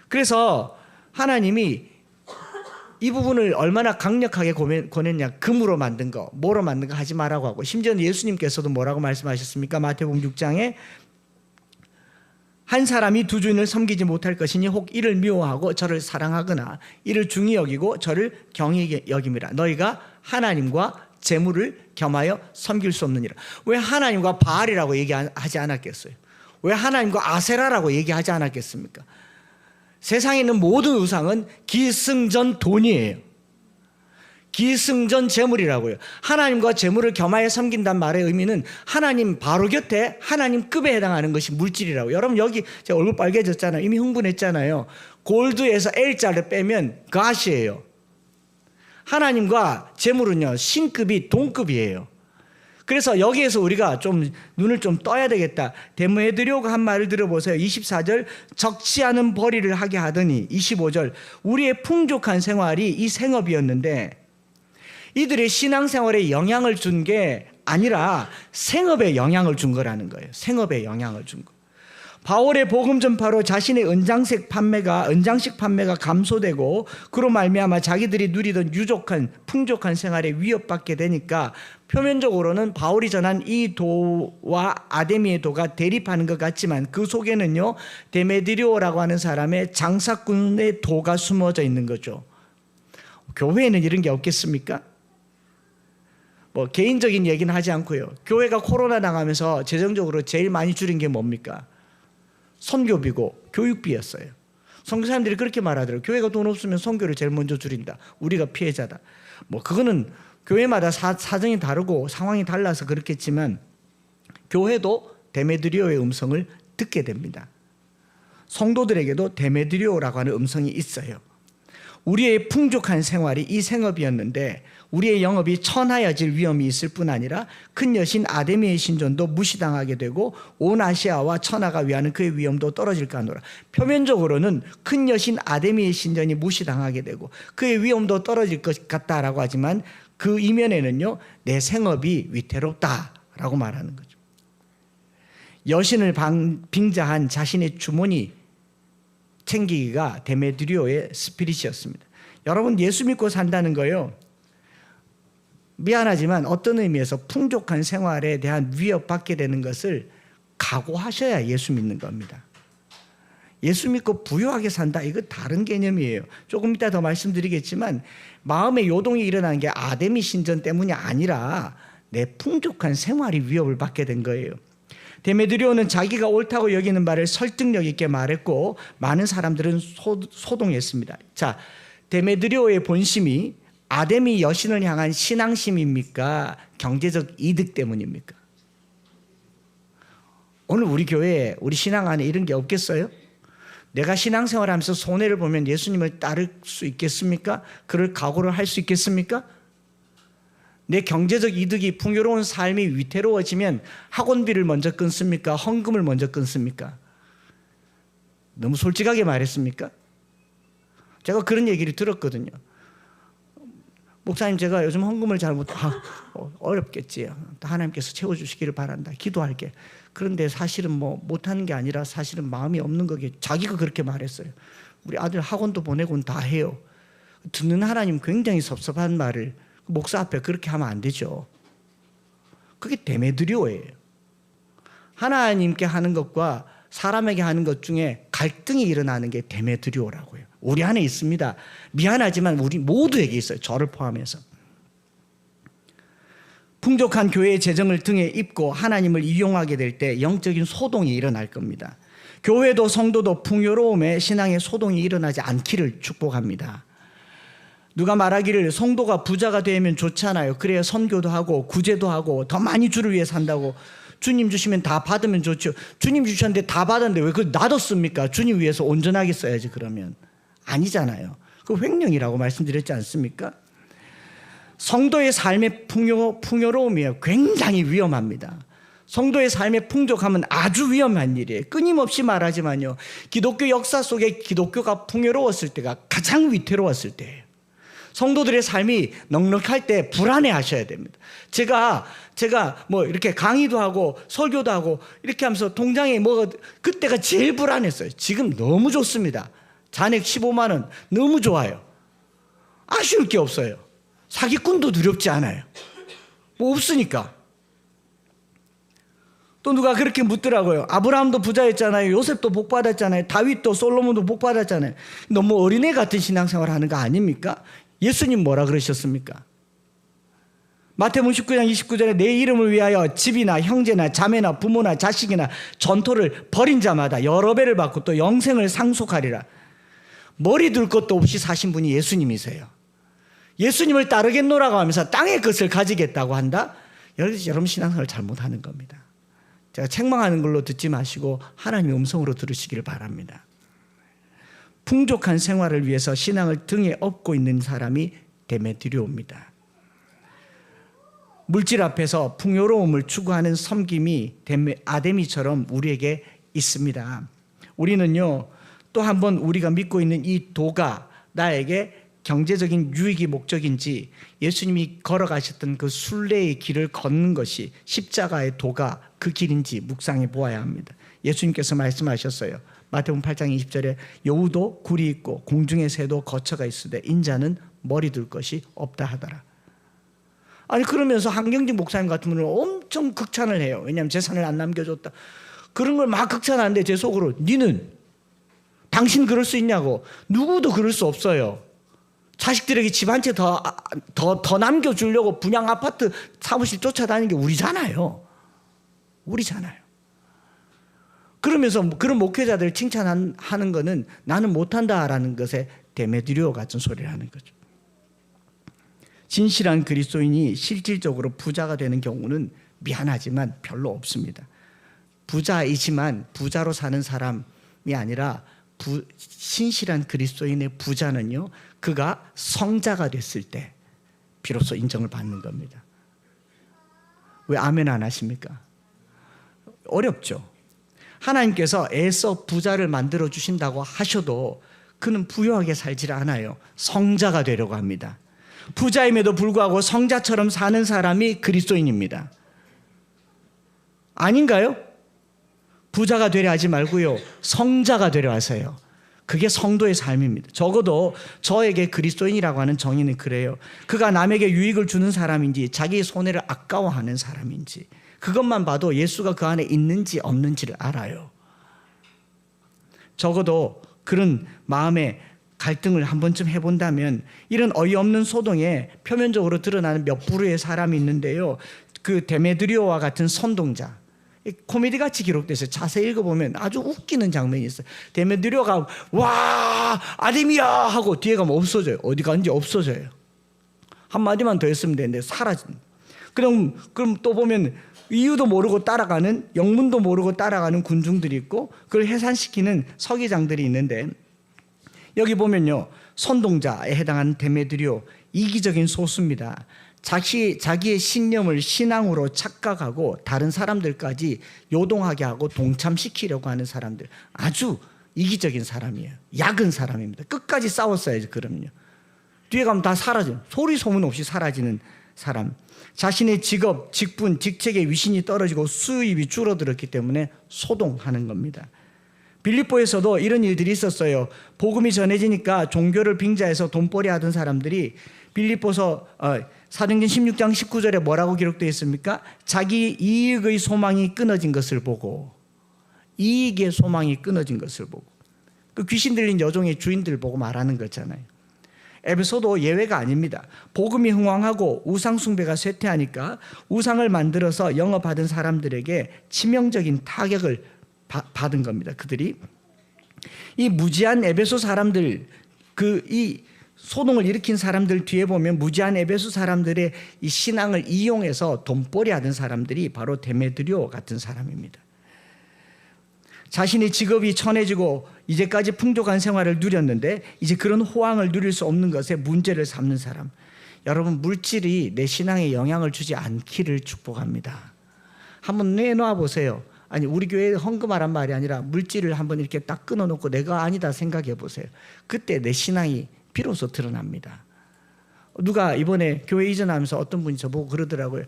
그래서 하나님이 이 부분을 얼마나 강력하게 권했냐. 금으로 만든 거, 뭐로 만든 거 하지 말라고 하고, 심지어는 예수님께서도 뭐라고 말씀하셨습니까? 마태복음 6장에 한 사람이 두 주인을 섬기지 못할 것이니 혹 이를 미워하고 저를 사랑하거나 이를 중히 여기고 저를 경히 여김이라. 너희가 하나님과 재물을 겸하여 섬길 수 없느니라. 왜 하나님과 바알이라고 얘기하지 않았겠어요? 왜 하나님과 아세라라고 얘기하지 않았겠습니까? 세상에 있는 모든 우상은 기승전 돈이에요. 기승전 재물이라고요. 하나님과 재물을 겸하여 섬긴다는 말의 의미는 하나님 바로 곁에 하나님급에 해당하는 것이 물질이라고. 여러분 여기 제가 얼굴 빨개졌잖아요. 이미 흥분했잖아요. 골드에서 L자를 빼면 갓이에요. 하나님과 재물은요, 신급이 동급이에요. 그래서 여기에서 우리가 좀 눈을 좀 떠야 되겠다. 데모에드려가 한 말을 들어보세요. 24절, 적지 않은 벌이를 하게 하더니, 25절, 우리의 풍족한 생활이 이 생업이었는데 이들의 신앙생활에 영향을 준 게 아니라 생업에 영향을 준 거라는 거예요. 생업에 영향을 준 거. 바울의 복음 전파로 자신의 은장식 판매가 감소되고 그로 말미암아 자기들이 누리던 풍족한 생활에 위협받게 되니까 표면적으로는 바울이 전한 이 도와 아데미의 도가 대립하는 것 같지만 그 속에는요, 데메드리오라고 하는 사람의 장사꾼의 도가 숨어져 있는 거죠. 교회에는 이런 게 없겠습니까? 뭐 개인적인 얘기는 하지 않고요. 교회가 코로나 당하면서 재정적으로 제일 많이 줄인 게 뭡니까? 선교비고 교육비였어요. 선교사님들이 그렇게 말하더라고요. 교회가 돈 없으면 선교를 제일 먼저 줄인다. 우리가 피해자다. 뭐 그거는 교회마다 사정이 다르고 상황이 달라서 그렇겠지만 교회도 데메드리오의 음성을 듣게 됩니다. 성도들에게도 데메드리오라고 하는 음성이 있어요. 우리의 풍족한 생활이 이 생업이었는데 우리의 영업이 천하여질 위험이 있을 뿐 아니라 큰 여신 아데미의 신전도 무시당하게 되고 온 아시아와 천하가 위하는 그의 위험도 떨어질까 하노라. 표면적으로는 큰 여신 아데미의 신전이 무시당하게 되고 그의 위험도 떨어질 것 같다라고 하지만 그 이면에는요, 내 생업이 위태롭다라고 말하는 거죠. 여신을 빙자한 자신의 주머니 챙기기가 데메드리오의 스피릿이었습니다. 여러분 예수 믿고 산다는 거요, 미안하지만 어떤 의미에서 풍족한 생활에 대한 위협받게 되는 것을 각오하셔야 예수 믿는 겁니다. 예수 믿고 부유하게 산다, 이거 다른 개념이에요. 조금 이따 더 말씀드리겠지만 마음의 요동이 일어나는 게 아데미 신전 때문이 아니라 내 풍족한 생활이 위협을 받게 된 거예요. 데메드리오는 자기가 옳다고 여기는 말을 설득력 있게 말했고 많은 사람들은 소동했습니다. 자, 데메드리오의 본심이 아데미 여신을 향한 신앙심입니까? 경제적 이득 때문입니까? 오늘 우리 교회에, 우리 신앙 안에 이런 게 없겠어요? 내가 신앙생활하면서 손해를 보면 예수님을 따를 수 있겠습니까? 그럴 각오를 할 수 있겠습니까? 내 경제적 이득이, 풍요로운 삶이 위태로워지면 학원비를 먼저 끊습니까? 헌금을 먼저 끊습니까? 너무 솔직하게 말했습니까? 제가 그런 얘기를 들었거든요. 목사님, 제가 요즘 헌금을 잘 어렵겠지. 하나님께서 채워주시기를 바란다. 기도할게. 그런데 사실은 못하는 게 아니라 사실은 마음이 없는 거겠. 자기가 그렇게 말했어요. 우리 아들 학원도 보내고는 다 해요. 듣는 하나님 굉장히 섭섭한 말을 목사 앞에 그렇게 하면 안 되죠. 그게 데메드리오예요. 하나님께 하는 것과 사람에게 하는 것 중에 갈등이 일어나는 게 데메드리오라고요. 우리 안에 있습니다. 미안하지만 우리 모두에게 있어요. 저를 포함해서. 풍족한 교회의 재정을 등에 입고 하나님을 이용하게 될 때 영적인 소동이 일어날 겁니다. 교회도 성도도 풍요로움에 신앙의 소동이 일어나지 않기를 축복합니다. 누가 말하기를 성도가 부자가 되면 좋잖아요. 그래야 선교도 하고 구제도 하고 더 많이 주를 위해 산다고. 주님 주시면 다 받으면 좋죠. 주님 주셨는데 다 받았는데 왜 그걸 놔뒀습니까? 주님 위해서 온전하게 써야지. 그러면 아니잖아요. 그 횡령이라고 말씀드렸지 않습니까? 성도의 삶의 풍요로움이요, 굉장히 위험합니다. 성도의 삶의 풍족함은 아주 위험한 일이에요. 끊임없이 말하지만요, 기독교 역사 속에 기독교가 풍요로웠을 때가 가장 위태로웠을 때예요. 성도들의 삶이 넉넉할 때 불안해하셔야 됩니다. 제가 이렇게 강의도 하고 설교도 하고 이렇게 하면서 통장에 그때가 제일 불안했어요. 지금 너무 좋습니다. 잔액 15만 원 너무 좋아요. 아쉬울 게 없어요. 사기꾼도 두렵지 않아요. 없으니까. 또 누가 그렇게 묻더라고요. 아브라함도 부자였잖아요. 요셉도 복 받았잖아요. 다윗도 솔로몬도 복 받았잖아요. 너무 어린애 같은 신앙생활 하는 거 아닙니까? 예수님 뭐라 그러셨습니까? 마태복음 19장 29절에 내 이름을 위하여 집이나 형제나 자매나 부모나 자식이나 전토를 벌인 자마다 여러 배를 받고 또 영생을 상속하리라. 머리 둘 것도 없이 사신 분이 예수님이세요. 예수님을 따르겠노라고 하면서 땅의 것을 가지겠다고 한다? 여러분 신앙생활을 잘못하는 겁니다. 제가 책망하는 걸로 듣지 마시고 하나님의 음성으로 들으시기를 바랍니다. 풍족한 생활을 위해서 신앙을 등에 업고 있는 사람이 데메드리오입니다. 물질 앞에서 풍요로움을 추구하는 섬김이 아데미처럼 우리에게 있습니다. 우리는요, 또 한 번 우리가 믿고 있는 이 도가 나에게 경제적인 유익이 목적인지 예수님이 걸어가셨던 그 순례의 길을 걷는 것이 십자가의 도가 그 길인지 묵상해 보아야 합니다. 예수님께서 말씀하셨어요. 마태복음 8장 20절에 여우도 굴이 있고 공중의 새도 거처가 있으되 인자는 머리 둘 것이 없다 하더라. 아니 그러면서 한경직 목사님 같은 분은 엄청 극찬을 해요. 왜냐하면 재산을 안 남겨줬다. 그런 걸 막 극찬하는데 제 속으로 니는 당신 그럴 수 있냐고. 누구도 그럴 수 없어요. 자식들에게 집 한 채 더 남겨주려고 분양 아파트 사무실 쫓아다니는 게 우리잖아요. 그러면서 그런 목회자들 칭찬하는 거는 나는 못한다라는 것에 데메드리오 같은 소리를 하는 거죠. 진실한 그리스도인이 실질적으로 부자가 되는 경우는 미안하지만 별로 없습니다. 부자이지만 부자로 사는 사람이 아니라 신실한 그리스도인의 부자는요, 그가 성자가 됐을 때 비로소 인정을 받는 겁니다. 왜 아멘 안 하십니까? 어렵죠. 하나님께서 애써 부자를 만들어 주신다고 하셔도 그는 부유하게 살지 않아요. 성자가 되려고 합니다. 부자임에도 불구하고 성자처럼 사는 사람이 그리스도인입니다. 아닌가요? 부자가 되려 하지 말고요, 성자가 되려 하세요. 그게 성도의 삶입니다. 적어도 저에게 그리스도인이라고 하는 정의는 그래요. 그가 남에게 유익을 주는 사람인지 자기의 손해를 아까워하는 사람인지 그것만 봐도 예수가 그 안에 있는지 없는지를 알아요. 적어도 그런 마음의 갈등을 한 번쯤 해본다면 이런 어이없는 소동에 표면적으로 드러나는 몇 부류의 사람이 있는데요. 그 데메드리오와 같은 선동자, 코미디같이 기록돼서 자세히 읽어보면 아주 웃기는 장면이 있어요. 데메드리오가 와 아데미야 하고 뒤에 가면 없어져요. 어디 갔는지 없어져요. 한마디만 더 했으면 되는데 사라진. 그럼 또 보면 이유도 모르고 따라가는, 영문도 모르고 따라가는 군중들이 있고 그걸 해산시키는 서기장들이 있는데, 여기 보면요, 선동자에 해당하는 데메드리오, 이기적인 소수입니다. 자기의 신념을 신앙으로 착각하고 다른 사람들까지 요동하게 하고 동참시키려고 하는 사람들, 아주 이기적인 사람이에요. 약은 사람입니다. 끝까지 싸웠어야지. 그럼요. 뒤에 가면 다 사라져요. 소리 소문 없이 사라지는 사람. 자신의 직업, 직분, 직책의 위신이 떨어지고 수입이 줄어들었기 때문에 소동하는 겁니다. 빌립보에서도 이런 일들이 있었어요. 복음이 전해지니까 종교를 빙자해서 돈벌이 하던 사람들이 빌립보서 사도행전 16장 19절에 뭐라고 기록되어 있습니까? 자기 이익의 소망이 끊어진 것을 보고, 이익의 소망이 끊어진 것을 보고, 그 귀신 들린 여종의 주인들 보고 말하는 거잖아요. 에베소도 예외가 아닙니다. 복음이 흥왕하고 우상 숭배가 쇠퇴하니까 우상을 만들어서 영업하던 사람들에게 치명적인 타격을 받은 겁니다. 그들이 이 무지한 에베소 사람들, 이 소동을 일으킨 사람들 뒤에 보면 무지한 에베소 사람들의 이 신앙을 이용해서 돈벌이 하던 사람들이 바로 데메드리오 같은 사람입니다. 자신의 직업이 천해지고 이제까지 풍족한 생활을 누렸는데 이제 그런 호황을 누릴 수 없는 것에 문제를 삼는 사람. 여러분, 물질이 내 신앙에 영향을 주지 않기를 축복합니다. 한번 내놔 보세요. 아니, 우리 교회에 헌금하란 말이 아니라 물질을 한번 이렇게 딱 끊어놓고 내가 아니다 생각해 보세요. 그때 내 신앙이 비로소 드러납니다. 누가 이번에 교회 이전하면서 어떤 분이 저보고 그러더라고요.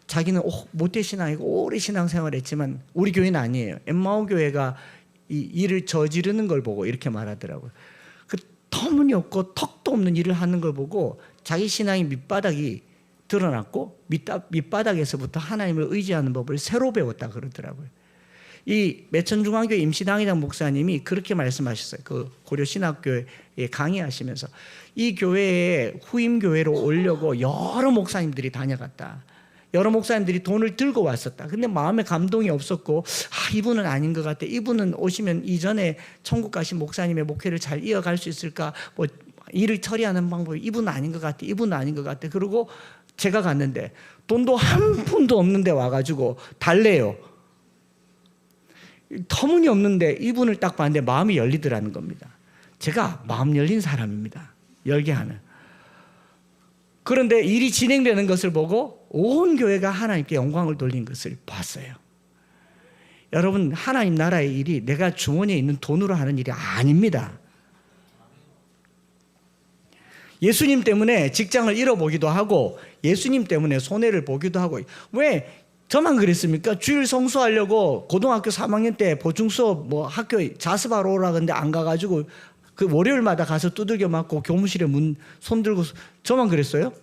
자기는 모태 신앙이고 오래 신앙생활을 했지만 우리 교회는 아니에요. 엠마오 교회가 이 일을 저지르는 걸 보고 이렇게 말하더라고요. 그 터무니없고 턱도 없는 일을 하는 걸 보고 자기 신앙의 밑바닥이 드러났고 밑바닥에서부터 하나님을 의지하는 법을 새로 배웠다 그러더라고요. 이 매천중앙교회 임시당회장 목사님이 그렇게 말씀하셨어요. 그 고려신학교에 강의하시면서 이 교회에 후임교회로 오려고 여러 목사님들이 다녀갔다. 여러 목사님들이 돈을 들고 왔었다. 근데 마음에 감동이 없었고, 이분은 아닌 것 같아. 이분은 오시면 이전에 천국 가신 목사님의 목회를 잘 이어갈 수 있을까? 뭐 일을 처리하는 방법이 이분은 아닌 것 같아. 이분은 아닌 것 같아. 그리고 제가 갔는데 돈도 한 푼도 없는데 와가지고 달래요. 터무니없는데 이분을 딱 봤는데 마음이 열리더라는 겁니다. 제가 마음 열린 사람입니다. 열게 하는. 그런데 일이 진행되는 것을 보고 온 교회가 하나님께 영광을 돌린 것을 봤어요. 여러분, 하나님 나라의 일이 내가 주머니에 있는 돈으로 하는 일이 아닙니다. 예수님 때문에 직장을 잃어보기도 하고 예수님 때문에 손해를 보기도 하고. 왜 저만 그랬습니까? 주일 성수하려고 고등학교 3학년 때 보충수업 학교 자습하러 오라 그러는데 안 가가지고 그 월요일마다 가서 두들겨 맞고 교무실에 문 손들고. 저만 그랬어요?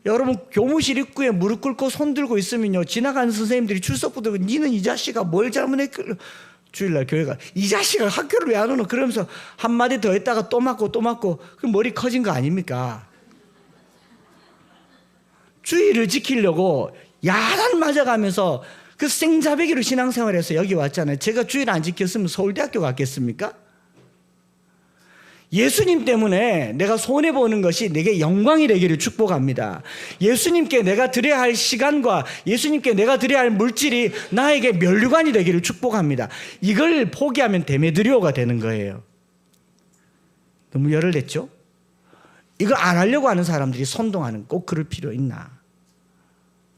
여러분, 교무실 입구에 무릎 꿇고 손들고 있으면요, 지나가는 선생님들이 출석부터 니는 이 자식아 뭘 잘못했길래. 주일날 교회가 이 자식아 학교를 왜 안 오노? 그러면서 한마디 더 했다가 또 맞고 또 맞고. 그 머리 커진 거 아닙니까? 주의를 지키려고 야단 맞아가면서 그 생자배기로 신앙생활해서 여기 왔잖아요. 제가 주의를 안 지켰으면 서울대학교 갔겠습니까? 예수님 때문에 내가 손해보는 것이 내게 영광이 되기를 축복합니다. 예수님께 내가 드려야 할 시간과 예수님께 내가 드려야 할 물질이 나에게 면류관이 되기를 축복합니다. 이걸 포기하면 데메드리오가 되는 거예요. 너무 열을 냈죠? 이걸 안 하려고 하는 사람들이 선동하는, 꼭 그럴 필요 있나?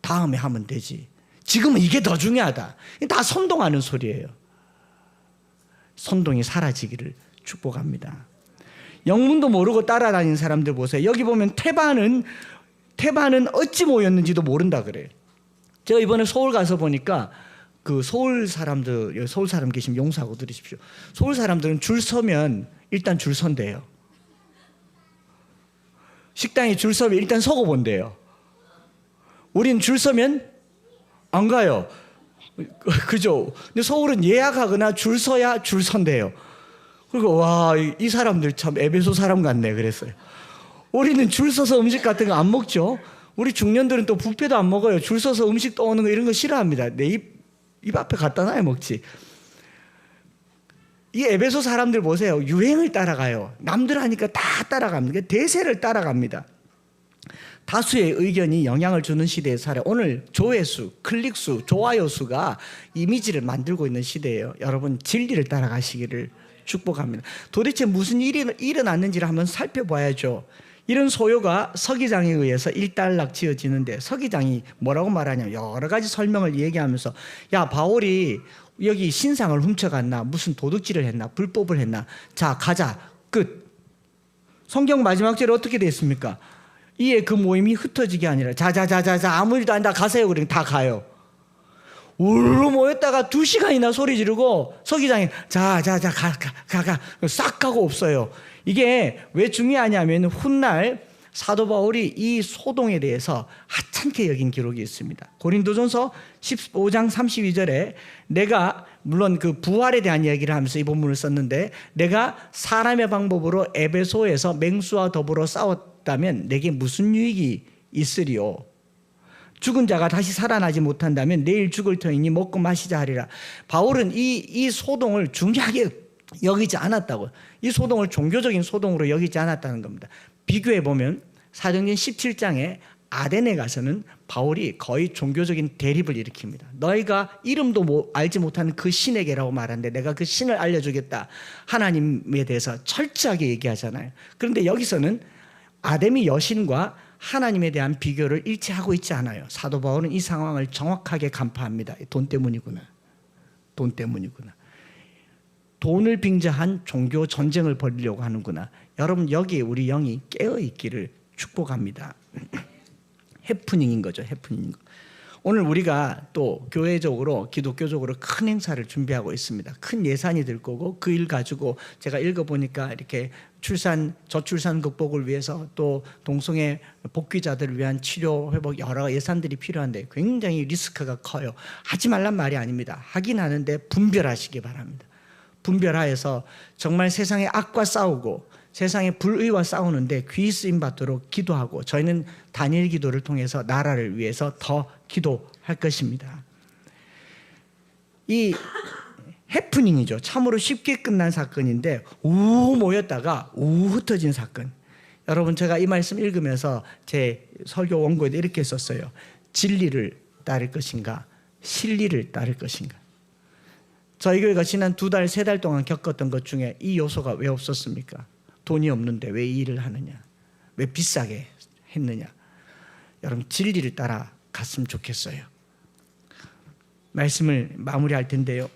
다음에 하면 되지. 지금은 이게 더 중요하다. 다 선동하는 소리예요. 선동이 사라지기를 축복합니다. 영문도 모르고 따라다니는 사람들 보세요. 여기 보면 태반은 어찌 모였는지도 모른다 그래요. 제가 이번에 서울 가서 보니까 그 서울 사람 계시면 용서하고 들으십시오. 서울 사람들은 줄 서면 일단 줄 선대요. 식당에 줄 서면 일단 서고 본대요. 우린 줄 서면 안 가요. 그죠? 근데 서울은 예약하거나 줄 서야 줄 선대요. 그리고 와, 이 사람들 참 에베소 사람 같네 그랬어요. 우리는 줄 서서 음식 같은 거 안 먹죠. 우리 중년들은 또 뷔페도 안 먹어요. 줄 서서 음식 떠오는 거 이런 거 싫어합니다. 내 입 앞에 갖다 놔야 먹지. 이 에베소 사람들 보세요. 유행을 따라가요. 남들 하니까 다 따라갑니다. 대세를 따라갑니다. 다수의 의견이 영향을 주는 시대에 살아요. 오늘 조회수, 클릭수, 좋아요 수가 이미지를 만들고 있는 시대예요. 여러분 진리를 따라가시기를 축복합니다. 도대체 무슨 일이 일어났는지를 한번 살펴봐야죠. 이런 소요가 서기장에 의해서 일단락 지어지는데 서기장이 뭐라고 말하냐면 여러 가지 설명을 얘기하면서 야 바울이 여기 신상을 훔쳐갔나 무슨 도둑질을 했나 불법을 했나 자 가자 끝. 성경 마지막 절에 어떻게 되어 있습니까? 이에 그 모임이 흩어지게 아니라 자자자자자 아무 일도 아니다 가세요. 그러니 다 가요. 울르 모였다가 2시간이나 소리 지르고 서기장이 자자자 가 싹 가고 없어요. 이게 왜 중요하냐면 훗날 사도 바울이 이 소동에 대해서 하찮게 여긴 기록이 있습니다. 고린도전서 15장 32절에 내가 물론 그 부활에 대한 이야기를 하면서 이 본문을 썼는데 내가 사람의 방법으로 에베소에서 맹수와 더불어 싸웠다면 내게 무슨 유익이 있으리요. 죽은 자가 다시 살아나지 못한다면 내일 죽을 터이니 먹고 마시자 하리라. 바울은 이 소동을 중요하게 여기지 않았다고. 이 소동을 종교적인 소동으로 여기지 않았다는 겁니다. 비교해 보면 사도행전 17장에 아덴에 가서는 바울이 거의 종교적인 대립을 일으킵니다. 너희가 이름도 알지 못하는 그 신에게라고 말하는데 내가 그 신을 알려주겠다. 하나님에 대해서 철저하게 얘기하잖아요. 그런데 여기서는 아데미 여신과 하나님에 대한 비교를 일치하고 있지 않아요. 사도 바울은 이 상황을 정확하게 간파합니다. 돈 때문이구나. 돈 때문이구나. 돈을 빙자한 종교 전쟁을 벌이려고 하는구나. 여러분 여기에 우리 영이 깨어있기를 축복합니다. 해프닝인 거죠. 해프닝인 거. 오늘 우리가 또 교회적으로 기독교적으로 큰 행사를 준비하고 있습니다. 큰 예산이 들 거고 그 일 가지고 제가 읽어보니까 이렇게 저출산 극복을 위해서 또 동성애 복귀자들을 위한 치료 회복 여러 예산들이 필요한데 굉장히 리스크가 커요. 하지 말란 말이 아닙니다. 하긴 하는데 분별하시기 바랍니다. 분별하여서 정말 세상의 악과 싸우고 세상의 불의와 싸우는데 귀 쓰임 받도록 기도하고 저희는 단일 기도를 통해서 나라를 위해서 더 기도할 것입니다. 이 해프닝이죠. 참으로 쉽게 끝난 사건인데 우 모였다가 우 흩어진 사건. 여러분 제가 이 말씀 읽으면서 제 설교 원고에도 이렇게 썼어요. 진리를 따를 것인가 실리를 따를 것인가. 저희 교회가 지난 2달, 3달 동안 겪었던 것 중에 이 요소가 왜 없었습니까? 돈이 없는데 왜 이 일을 하느냐? 왜 비싸게 했느냐? 여러분 진리를 따라 갔으면 좋겠어요. 말씀을 마무리할 텐데요.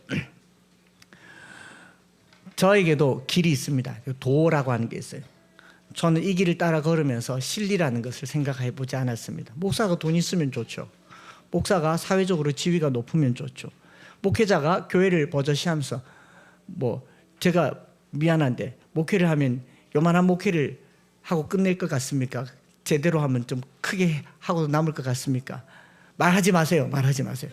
저에게도 길이 있습니다. 도라고 하는 게 있어요. 저는 이 길을 따라 걸으면서 진리라는 것을 생각해 보지 않았습니다. 목사가 돈 있으면 좋죠. 목사가 사회적으로 지위가 높으면 좋죠. 목회자가 교회를 버젓이하면서 제가 미안한데 목회를 하면 요만한 목회를 하고 끝낼 것 같습니까? 제대로 하면 좀 크게 하고 남을 것 같습니까? 말하지 마세요. 말하지 마세요.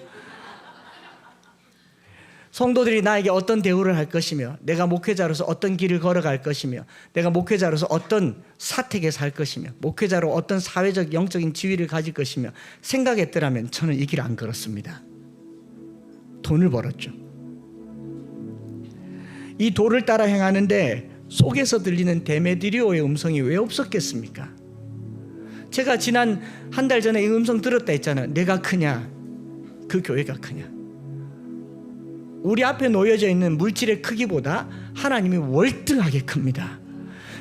성도들이 나에게 어떤 대우를 할 것이며 내가 목회자로서 어떤 길을 걸어갈 것이며 내가 목회자로서 어떤 사택에 살 것이며 목회자로 어떤 사회적 영적인 지위를 가질 것이며 생각했더라면 저는 이 길 안 걸었습니다. 돈을 벌었죠. 이 도를 따라 행하는데 속에서 들리는 데메드리오의 음성이 왜 없었겠습니까? 제가 지난 한 달 전에 이 음성 들었다 했잖아요. 내가 크냐? 그 교회가 크냐? 우리 앞에 놓여져 있는 물질의 크기보다 하나님이 월등하게 큽니다.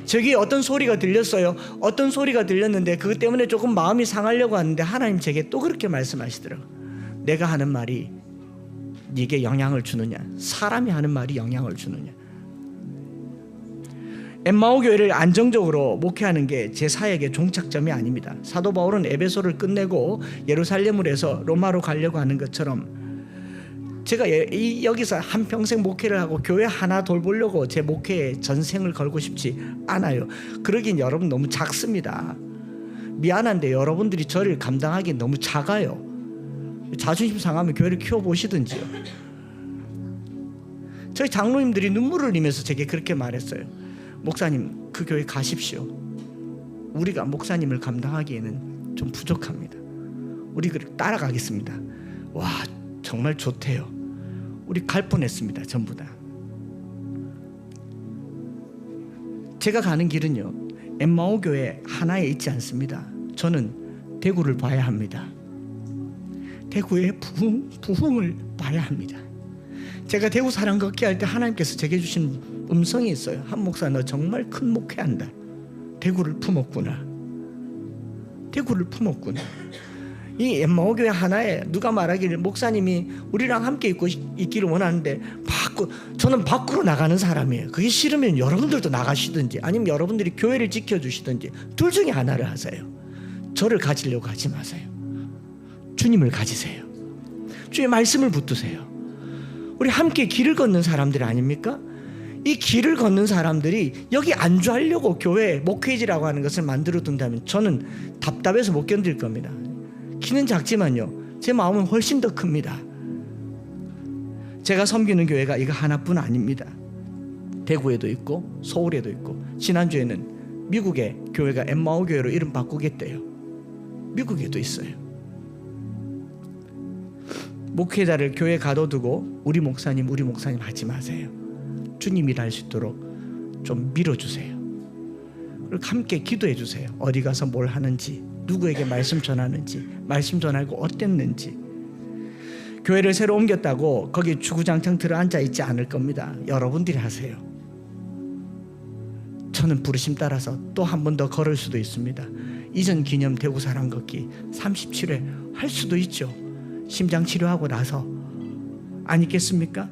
저기 어떤 소리가 들렸어요. 어떤 소리가 들렸는데 그것 때문에 조금 마음이 상하려고 하는데 하나님 제게 또 그렇게 말씀하시더라고요. 내가 하는 말이 네게 영향을 주느냐? 사람이 하는 말이 영향을 주느냐? 엠마오 교회를 안정적으로 목회하는 게 제 사역의 종착점이 아닙니다. 사도 바울은 에베소를 끝내고 예루살렘을 해서 로마로 가려고 하는 것처럼 제가 여기서 한평생 목회를 하고 교회 하나 돌보려고 제 목회에 전생을 걸고 싶지 않아요. 그러긴 여러분 너무 작습니다. 미안한데 여러분들이 저를 감당하기 너무 작아요. 자존심 상하면 교회를 키워보시든지요. 저희 장로님들이 눈물을 흘리면서 제게 그렇게 말했어요. 목사님, 그 교회 가십시오. 우리가 목사님을 감당하기에는 좀 부족합니다. 우리 따라가겠습니다. 와, 정말 좋대요. 우리 갈 뻔했습니다. 전부 다. 제가 가는 길은요, 엠마오 교회 하나에 있지 않습니다. 저는 대구를 봐야 합니다. 대구의 부흥을 봐야 합니다. 제가 대구 사랑 걷기 할 때 하나님께서 제게 주신 음성이 있어요. 한 목사, 너 정말 큰 목회한다. 대구를 품었구나. 대구를 품었구나. 이 엠마오 교회 하나에 누가 말하기를 목사님이 우리랑 함께 있기를 원하는데 저는 밖으로 나가는 사람이에요. 그게 싫으면 여러분들도 나가시든지 아니면 여러분들이 교회를 지켜주시든지 둘 중에 하나를 하세요. 저를 가지려고 하지 마세요. 주님을 가지세요. 주의 말씀을 붙드세요. 우리 함께 길을 걷는 사람들 아닙니까? 이 길을 걷는 사람들이 여기 안주하려고 교회 목회지라고 하는 것을 만들어 둔다면 저는 답답해서 못 견딜 겁니다. 키는 작지만요, 제 마음은 훨씬 더 큽니다. 제가 섬기는 교회가 이거 하나뿐 아닙니다. 대구에도 있고 서울에도 있고, 지난주에는 미국의 교회가 엠마오 교회로 이름 바꾸겠대요. 미국에도 있어요. 목회자를 교회 가둬두고 우리 목사님 하지 마세요. 주님 일할 수 있도록 좀 밀어주세요. 그리고 함께 기도해 주세요. 어디 가서 뭘 하는지, 누구에게 말씀 전하는지, 말씀 전하고 어땠는지. 교회를 새로 옮겼다고 거기 주구장창 들어앉아 있지 않을 겁니다. 여러분들이 하세요. 저는 부르심 따라서 또 한 번 더 걸을 수도 있습니다. 이전 기념 대구 사랑 걷기 37회 할 수도 있죠. 심장 치료하고 나서 아니겠습니까?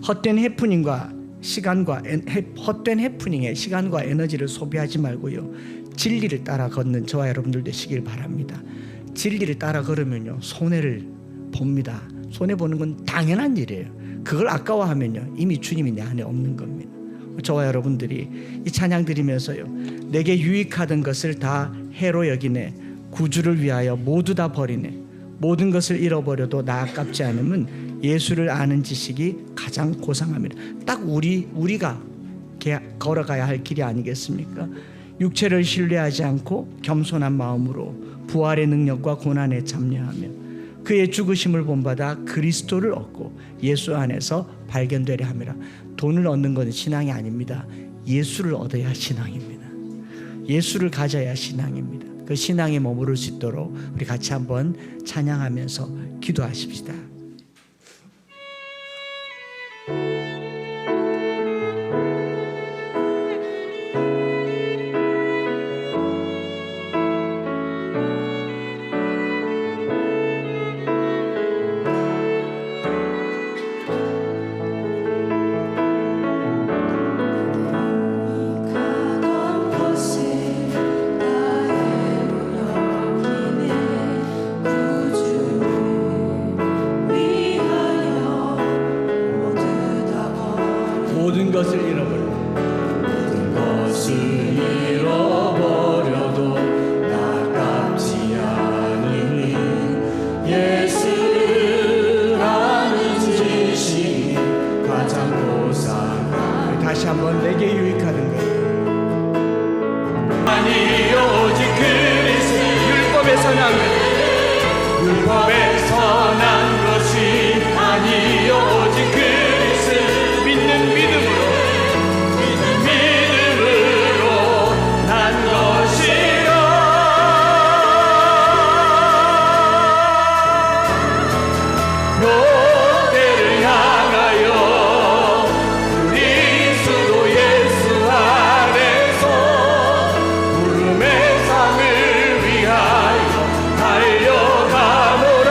헛된 해프닝에 시간과 에너지를 소비하지 말고요, 진리를 따라 걷는 저와 여러분들 되시길 바랍니다. 진리를 따라 걸으면요, 손해를 봅니다. 손해보는 건 당연한 일이에요. 그걸 아까워하면요, 이미 주님이 내 안에 없는 겁니다. 저와 여러분들이 이 찬양 드리면서요, 내게 유익하던 것을 다 해로 여기네, 구주를 위하여 모두 다 버리네, 모든 것을 잃어버려도 나 아깝지 않으면 예수를 아는 지식이 가장 고상합니다. 딱 우리가 걸어가야 할 길이 아니겠습니까? 육체를 신뢰하지 않고 겸손한 마음으로 부활의 능력과 고난에 참여하며 그의 죽으심을 본받아 그리스도를 얻고 예수 안에서 발견되려 함이라. 돈을 얻는 것은 신앙이 아닙니다. 예수를 얻어야 신앙입니다. 예수를 가져야 신앙입니다. 그 신앙에 머무를 수 있도록 우리 같이 한번 찬양하면서 기도하십시다. 모든 것을 잃어버려도 아깝지 않으니 예수를 아는 지식이 가장 고상하니. 다시 한번 내게 유익하는 것 아니 오직 그리스도. 율법에서 난 것이 아니 오직 그리스도 믿는 믿음으로 난 것이라. 너를 향하여 그리스도 예수 안에서 구름의 삶을 위하여 달려가노라.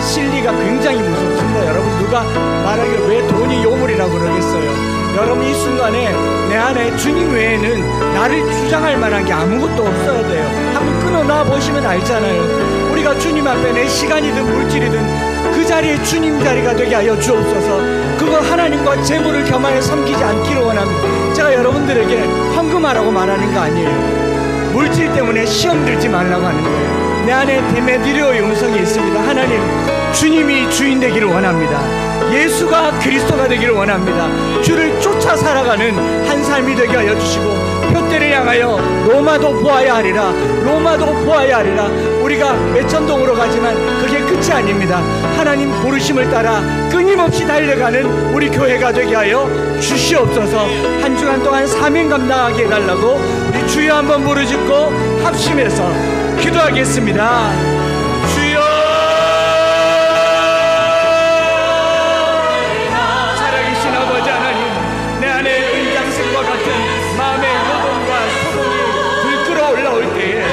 진리가 굉장히 무섭습니다. 여러분, 누가 말하기를 왜 돈이 요물이라고 그러겠어요? 여러분, 이 순간에 내 안에 주님 외에는 나를 주장할 만한 게 아무것도 없어야 돼요. 한번 끊어놔 보시면 알잖아요. 우리가 주님 앞에 내 시간이든 물질이든 그 자리에 주님 자리가 되게 하여 주옵소서. 그거 하나님과 재물을 겸하여 섬기지 않기를 원합니다. 제가 여러분들에게 헌금하라고 말하는 거 아니에요. 물질 때문에 시험 들지 말라고 하는 거예요. 내 안에 데메드리오의 음성이 있습니다. 하나님, 주님이 주인 되기를 원합니다. 예수가 그리스도가 되기를 원합니다. 주를 쫓아 살아가는 한 삶이 되게 하여 주시고, 표대를 향하여 로마도 보아야 하리라, 로마도 보아야 하리라. 우리가 매천동으로 가지만 그게 끝이 아닙니다. 하나님 부르심을 따라 끊임없이 달려가는 우리 교회가 되게 하여 주시옵소서. 한 주간 동안 사명 감당하게 해달라고 우리 주여 한번 부르짖고 합심해서 기도하겠습니다. 주여, 살아계신 아버지 하나님, 내 안에 은장색과 같은 마음의 노동과 소동이 불끓어 올라올 때에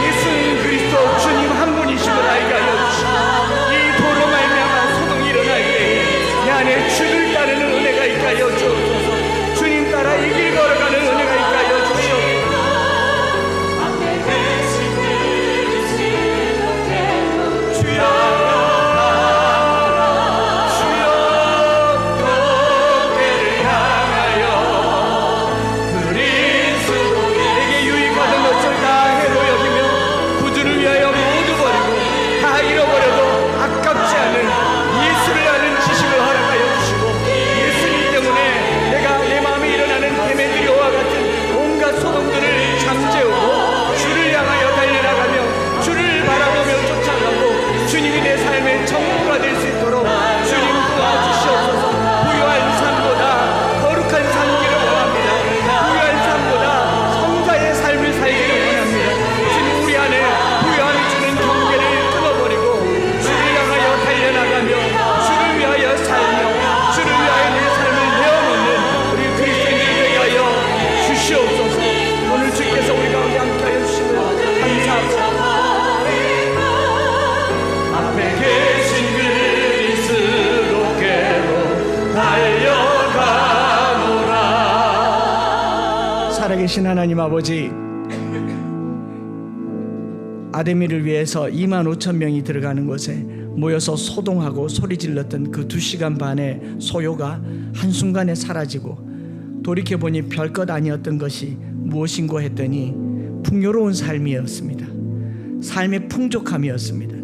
예수님 그리스도 주님 한 분이심을 알게 하여 주시고, 이 도로 말미암아 소동이 일어날 때에 내 안에 주를 따르는 은혜가 있게 하여 주옵소서. 주님 따라 이 길 걸어가는 은혜가 있게 하여 주시옵소서. 살아계신 하나님 아버지, 아데미를 위해서 25,000명이 들어가는 곳에 모여서 소동하고 소리 질렀던 그 2시간 반의 소요가 한순간에 사라지고, 돌이켜보니 별것 아니었던 것이 무엇인고 했더니 풍요로운 삶이었습니다. 삶의 풍족함이었습니다.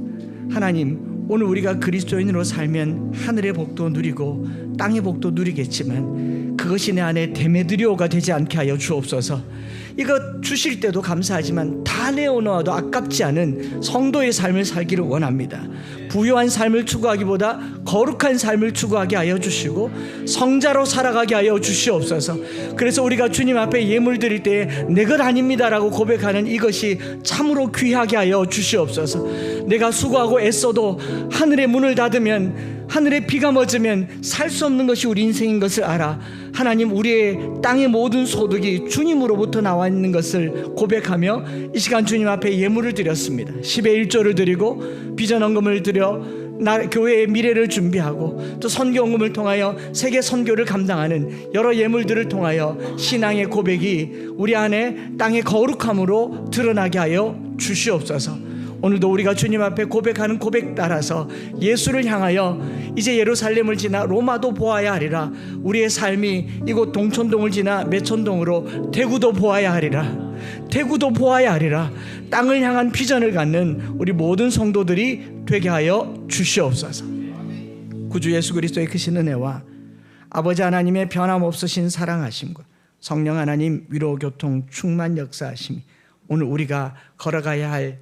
하나님, 오늘 우리가 그리스도인으로 살면 하늘의 복도 누리고 땅의 복도 누리겠지만 그것이 내 안에 데메드리오가 되지 않게 하여 주옵소서. 이거 주실 때도 감사하지만 다 내어놓아도 아깝지 않은 성도의 삶을 살기를 원합니다. 부유한 삶을 추구하기보다 거룩한 삶을 추구하게 하여 주시고 성자로 살아가게 하여 주시옵소서. 그래서 우리가 주님 앞에 예물 드릴 때에 내 것 아닙니다라고 고백하는 이것이 참으로 귀하게 하여 주시옵소서. 내가 수고하고 애써도 하늘의 문을 닫으면, 하늘의 비가 멎으면 살 수 없는 것이 우리 인생인 것을 알아. 하나님, 우리의 땅의 모든 소득이 주님으로부터 나와 있는 것을 고백하며 이 시간 주님 앞에 예물을 드렸습니다. 10의 1조를 드리고 비전헌금을 드려 교회의 미래를 준비하고, 또 선교헌금을 통하여 세계 선교를 감당하는 여러 예물들을 통하여 신앙의 고백이 우리 안에 땅의 거룩함으로 드러나게 하여 주시옵소서. 오늘도 우리가 주님 앞에 고백하는 고백 따라서 예수를 향하여 이제 예루살렘을 지나 로마도 보아야 하리라, 우리의 삶이 이곳 동천동을 지나 매천동으로 대구도 보아야 하리라, 대구도 보아야 하리라, 땅을 향한 비전을 갖는 우리 모든 성도들이 되게 하여 주시옵소서. 구주 예수 그리스도의 크신 은혜와 아버지 하나님의 변함없으신 사랑하심과 성령 하나님 위로 교통 충만 역사하심이 오늘 우리가 걸어가야 할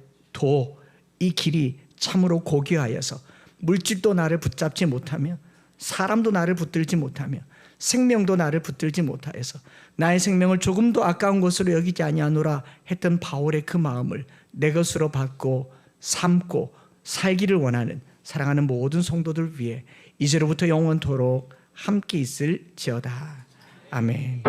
이 길이 참으로 고귀하여서 물질도 나를 붙잡지 못하며 사람도 나를 붙들지 못하며 생명도 나를 붙들지 못하여서 나의 생명을 조금도 아까운 것으로 여기지 아니하노라 했던 바울의 그 마음을 내 것으로 받고 삶고 살기를 원하는 사랑하는 모든 성도들 위해 이제로부터 영원토록 함께 있을지어다. 아멘.